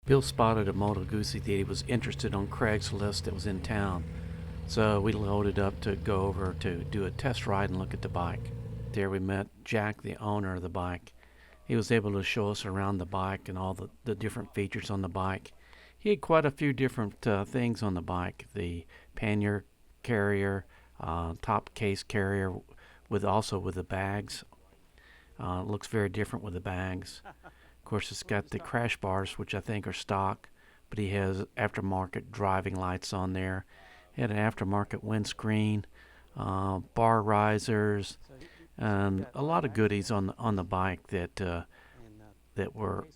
Bill spotted a Moto Guzzi that he was interested on Craigslist that was in town. So we loaded up to go over to do a test ride and look at the bike. There we met Jack, the owner of the bike. He was able to show us around the bike and all the different features on the bike. He had quite a few different things on the bike. The pannier carrier, top case carrier, with the bags. Looks very different with the bags. Of course, it's got the crash bars, which I think are stock, but he has aftermarket driving lights on there. He had an aftermarket windscreen, bar risers, and a lot of goodies on the bike that were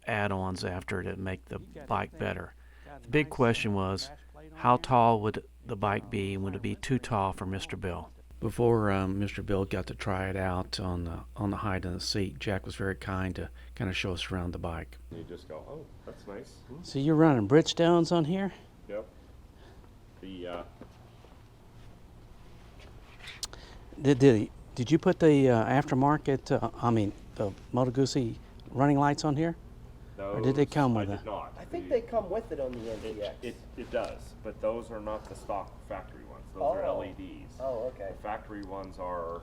add-ons after to make the bike better. The big question was, how tall would the bike be, and would it be too tall for Mr. Bill? Before Mr. Bill got to try it out on the height of the seat, Jack was very kind to kind of show us around the bike. You just go, oh, that's nice. So you're running Bridgestones on here? Yep. Did you put the aftermarket, the Moto Guzzi running lights on here? Those, or did they come with I it? did not. I think they come with it on the NTX. It does, but those are not the stock factory ones. Those are LEDs. Oh, okay. The factory ones are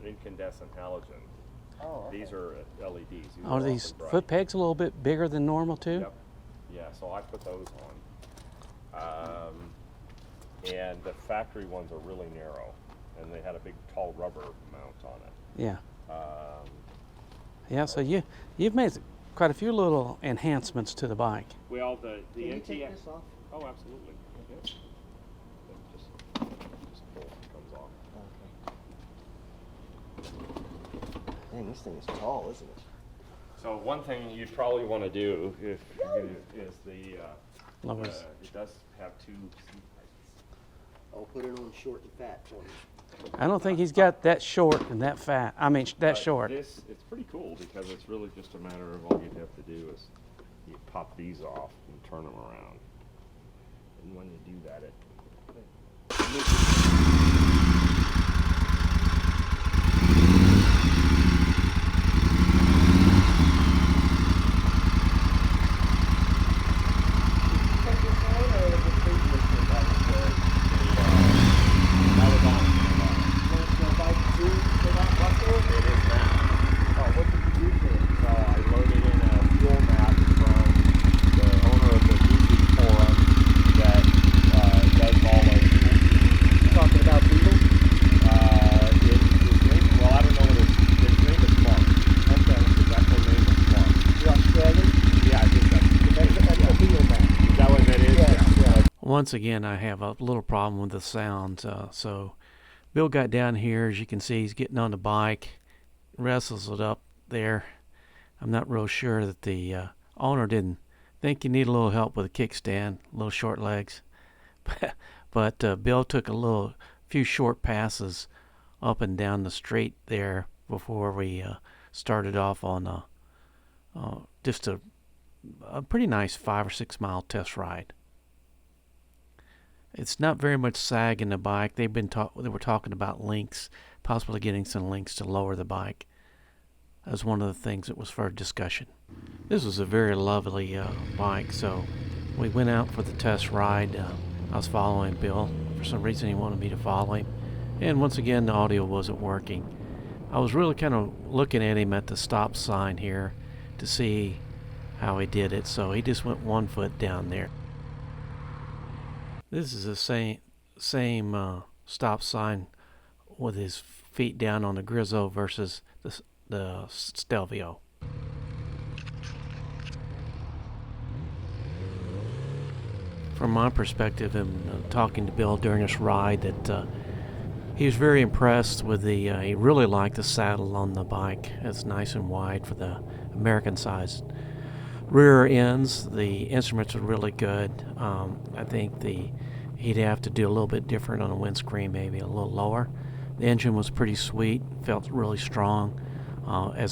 incandescent halogen. Oh, okay. These are LEDs. These Are these foot pegs a little bit bigger than normal too? Yep. Yeah, so I put those on. And the factory ones are really narrow, and they had a big tall rubber mount on it. Yeah. Yeah, so you've made quite a few little enhancements to the bike. Well, the Can you NTX. take this off? Oh, absolutely. Yep. Just pull it, comes off. Dang, this thing is tall, isn't it? So one thing you'd probably want to do is the Lowers. it does have two seat heights. I'll put it on short and fat for you. I don't think he's got that short and that fat. I mean, that short. It's pretty cool because it's really just a matter of all you'd have to do is you pop these off and turn them around. And when you do that, once again, I have a little problem with the sound. So Bill got down here. As you can see, he's getting on the bike, wrestles it up there. I'm not real sure that the owner didn't think you need a little help with a kickstand, little short legs. But Bill took a few short passes up and down the street there before we started off on just a pretty nice 5 or 6 mile test ride. It's not very much sag in the bike. They were talking about links, possibly getting some links to lower the bike. That was one of the things that was for discussion. This was a very lovely bike, so we went out for the test ride. I was following Bill. For some reason, he wanted me to follow him. And once again, the audio wasn't working. I was really kind of looking at him at the stop sign here to see how he did it, so he just went 1 foot down there. This is the same stop sign with his feet down on the Grizzo versus the Stelvio. From my perspective, and talking to Bill during this ride, that he was very impressed with he really liked the saddle on the bike. It's nice and wide for the American-sized rear ends. The instruments are really good. I think he'd have to do a little bit different on the windscreen, maybe a little lower. The engine was pretty sweet, felt really strong. I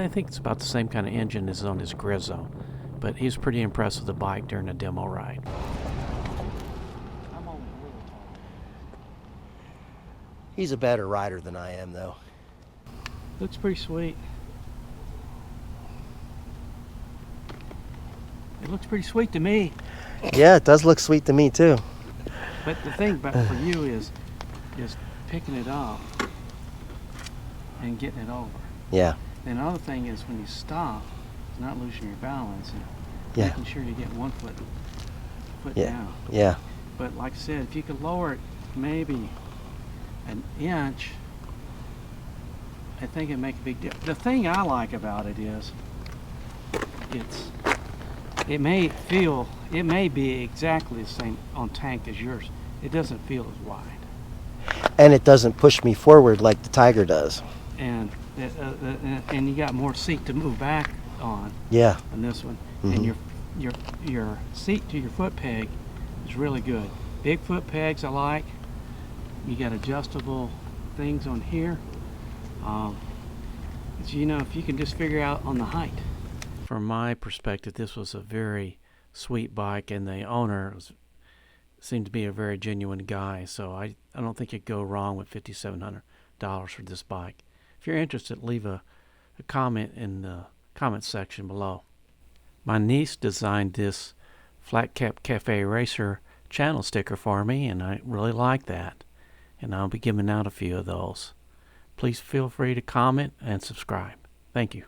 think it's about the same kind of engine as on his Grizzo, but he was pretty impressed with the bike during the demo ride. He's a better rider than I am, though. Looks pretty sweet. It looks pretty sweet to me. Yeah, it does look sweet to me too. But the thing about for you is just picking it up and getting it over. Yeah. And the other thing is when you stop, not losing your balance and Yeah. making sure you get one foot Yeah. down. Yeah. But like I said, if you could lower it maybe an inch, I think it'd make a big difference. The thing I like about it is it may be exactly the same on tank as yours. It doesn't feel as wide. And it doesn't push me forward like the Tiger does. And and you got more seat to move back on Yeah. this one. Mhm. And your seat to your foot peg is really good. Big foot pegs I like. You got adjustable things on here. So, you know, if you can just figure out on the height. From my perspective, this was a very sweet bike, and the owner seemed to be a very genuine guy. So I don't think you'd go wrong with $5,700 for this bike. If you're interested, leave a comment in the comment section below. My niece designed this Flat Cap Cafe Racer channel sticker for me, and I really like that. And I'll be giving out a few of those. Please feel free to comment and subscribe. Thank you.